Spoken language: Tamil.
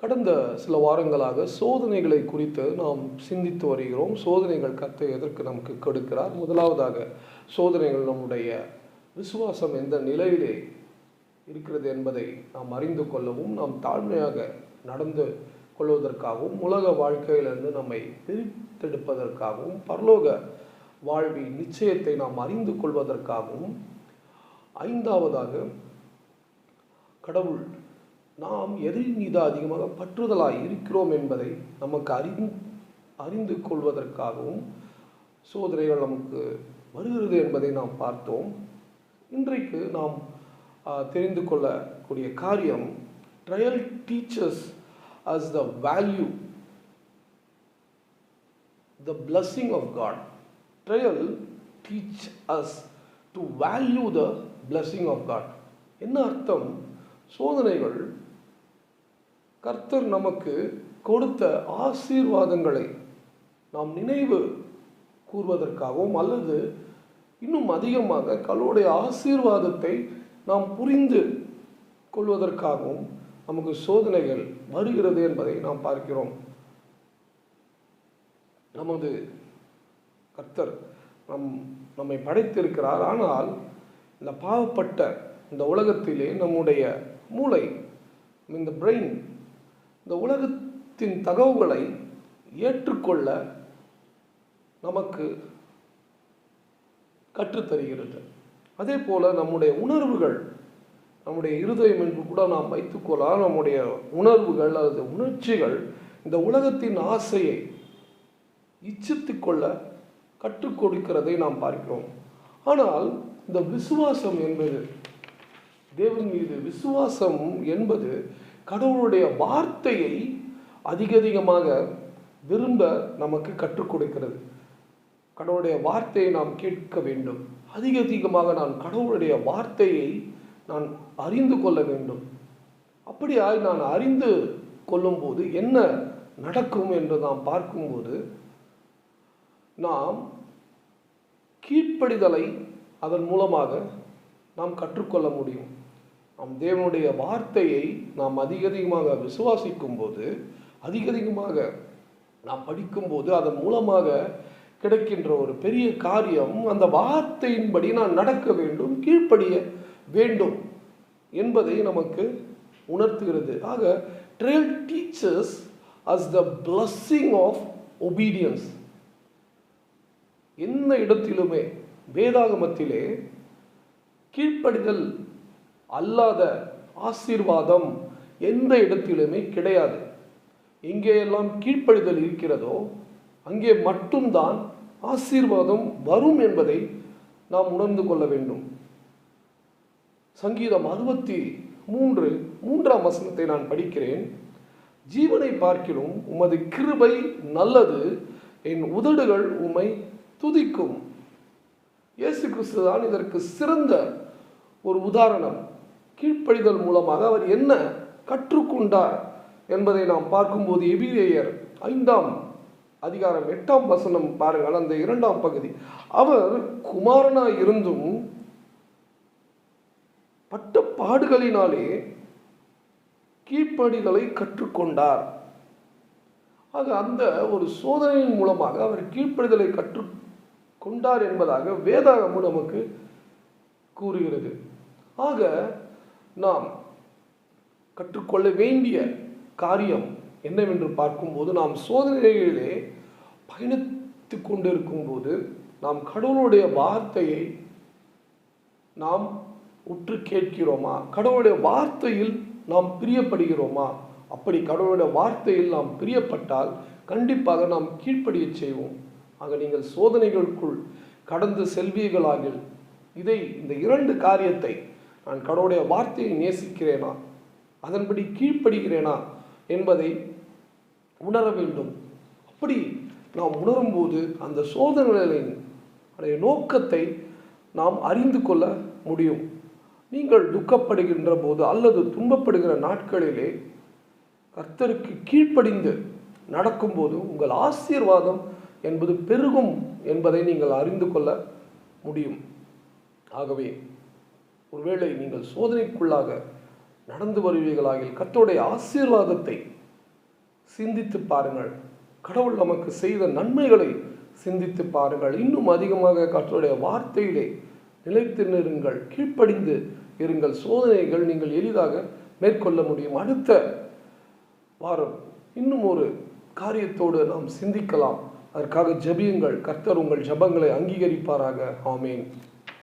கடந்த சில வாரங்களாக சோதனைகளை குறித்து நாம் சிந்தித்து வருகிறோம். சோதனைகள் கர்த்தர் எதற்கு நமக்கு கொடுக்கிறார்? முதலாவதாக சோதனைகள் நம்முடைய விசுவாசம் எந்த நிலையிலே இருக்கிறது என்பதை நாம் அறிந்து கொள்ளவும், நாம் தாழ்மையாக நடந்து கொள்வதற்காகவும், உலக வாழ்க்கையிலிருந்து நம்மை பிரித்தெடுப்பதற்காகவும், பரலோக வாழ்வின் நிச்சயத்தை நாம் அறிந்து கொள்வதற்காகவும், ஐந்தாவதாக கடவுள் நாம் எதில் மீது அதிகமாக பற்றுதலாய் இருக்கிறோம் என்பதை நமக்கு அறிந்து கொள்வதற்காகவும் சோதனைகள் நமக்கு வருகிறது என்பதை நாம் பார்த்தோம். இன்றைக்கு நாம் தெரிந்து கொள்ளக்கூடிய காரியம், trial teachers as the value, the blessing of God. Trial teach us to value the blessing of God. என்ன அர்த்தம்? சோதனைகள் கர்த்தர் நமக்கு கொடுத்த ஆசீர்வாதங்களை நாம் நினைவு கூர்வதற்காகவும், அல்லது இன்னும் அதிகமாக கடவுளுடைய ஆசீர்வாதத்தை நாம் புரிந்து கொள்வதற்காகவும் நமக்கு சோதனைகள் வருகிறது என்பதை நாம் பார்க்கிறோம். நமது கர்த்தர் நம்மை படைத்திருக்கிறார். ஆனால் இந்த பாவப்பட்ட இந்த உலகத்திலே நம்முடைய மூளை, இந்த பிரெயின், இந்த உலகத்தின் தகவல்களை ஏற்றுக்கொள்ள நமக்கு கற்றுத்தருகிறது. அதே போல நம்முடைய உணர்வுகள், நம்முடைய இருதயம் என்று கூட நாம் வைத்துக்கொள்ளலாம். நம்முடைய உணர்வுகள் அல்லது உணர்ச்சிகள் இந்த உலகத்தின் ஆசையை இச்சித்து கொள்ள கற்றுக் கொடுக்கிறதை நாம் பார்க்கிறோம். ஆனால் இந்த விசுவாசம் என்பது, தேவன் மீது விசுவாசம் என்பது கடவுளுடைய வார்த்தையை அதிகமாக விரும்ப நமக்கு கற்றுக் கொடுக்கிறது. கடவுளுடைய வார்த்தையை நாம் கேட்க வேண்டும். அதிகமாக நான் கடவுளுடைய வார்த்தையை நான் அறிந்து கொள்ள வேண்டும். அப்படியாய் நான் அறிந்து கொள்ளும்போது என்ன நடக்கும் என்று நாம் பார்க்கும்போது, நாம் கீழ்ப்படிதலை அதன் மூலமாக நாம் கற்றுக்கொள்ள முடியும். நம் தேவனுடைய வார்த்தையை நாம் அதிகமாக விசுவாசிக்கும் போது, அதிகமாக நாம் படிக்கும்போது, அதன் மூலமாக கிடைக்கின்ற ஒரு பெரிய காரியம், அந்த வார்த்தையின்படி நான் நடக்க வேண்டும், கீழ்ப்படிய வேண்டும் என்பதை நமக்கு உணர்த்துகிறது. ஆக trial teachers as the blessing of obedience. எந்த இடத்திலுமே வேதாகமத்திலே கீழ்ப்படிதல் அல்லாத ஆசீர்வாதம் எந்த இடத்திலுமே கிடையாது. எங்கேயெல்லாம் கீழ்ப்படிதல் இருக்கிறதோ அங்கே மட்டும்தான் ஆசீர்வாதம் வரும் என்பதை நாம் உணர்ந்து கொள்ள வேண்டும். சங்கீதம் 63:3 வசனத்தை நான் படிக்கிறேன். ஜீவனை பார்க்கிலும் உமது கிருபை நல்லது, என் உதடுகள் உம்மை துதிக்கும். இயேசு கிறிஸ்து தான் இதற்கு சிறந்த ஒரு உதாரணம். கீழ்ப்படிதல் மூலமாக அவர் என்ன கற்றுக்கொண்டார் என்பதை நாம் பார்க்கும்போது, எபிரேயர் 5:8 பாருங்கள், அந்த 2ஆம் பகுதி. அவர் குமாரனாய் இருந்தும் பட்ட பாடுகளினாலே கீழ்ப்படிதலை கற்றுக்கொண்டார். ஆக அந்த ஒரு சோதனையின் மூலமாக அவர் கீழ்ப்படிதலை கற்றுக்கொண்டார் என்பதாக வேதாகமம் நமக்கு கூறுகிறது. ஆக நாம் கற்றுக்கொள்ள வேண்டிய காரியம் என்னவென்று பார்க்கும்போது, நாம் சோதனைகளிலே பயணித்து கொண்டிருக்கும் போது நாம் கடவுளுடைய வார்த்தையை நாம் உற்று கேட்கிறோமா? கடவுளுடைய வார்த்தையில் நாம் பிரியப்படுகிறோமா? அப்படி கடவுளுடைய வார்த்தையில் நாம் பிரியப்பட்டால் கண்டிப்பாக நாம் கீழ்ப்படிய செய்வோம். ஆக நீங்கள் சோதனைகளுக்குள் கடந்து செல்வீர்களாக இந்த 2 காரியத்தை, நான் கடவுளுடைய வார்த்தையை நேசிக்கிறேனா, அதன்படி கீழ்ப்படுகிறேனா என்பதை உணர வேண்டும். அப்படி நாம் உணரும்போது அந்த சோதனைகளின் நோக்கத்தை நாம் அறிந்து கொள்ள முடியும். நீங்கள் துக்கப்படுகின்ற போது அல்லது துன்பப்படுகிற நாட்களிலே கர்த்தருக்கு கீழ்ப்படிந்து நடக்கும்போது உங்கள் ஆசீர்வாதம் என்பது பெருகும் என்பதை நீங்கள் அறிந்து கொள்ள முடியும். ஆகவே ஒருவேளை நீங்கள் சோதனைக்குள்ளாக நடந்து வருவீர்களாகில் கர்த்தருடைய ஆசீர்வாதத்தை சிந்தித்து பாருங்கள். கடவுள் நமக்கு செய்த நன்மைகளை சிந்தித்து பாருங்கள். இன்னும் அதிகமாக கர்த்தருடைய வார்த்தையிலே நிலைத்து நிறுங்கள், கீழ்ப்படிந்து இருங்கள். சோதனைகள் நீங்கள் எளிதாக மேற்கொள்ள முடியும். அடுத்த வாரம் இன்னும் ஒரு காரியத்தோடு நாம் சிந்திக்கலாம். அதற்காக ஜெபியுங்கள். கர்த்தர் உங்கள் ஜெபங்களை அங்கீகரிப்பாராக. ஆமேன்.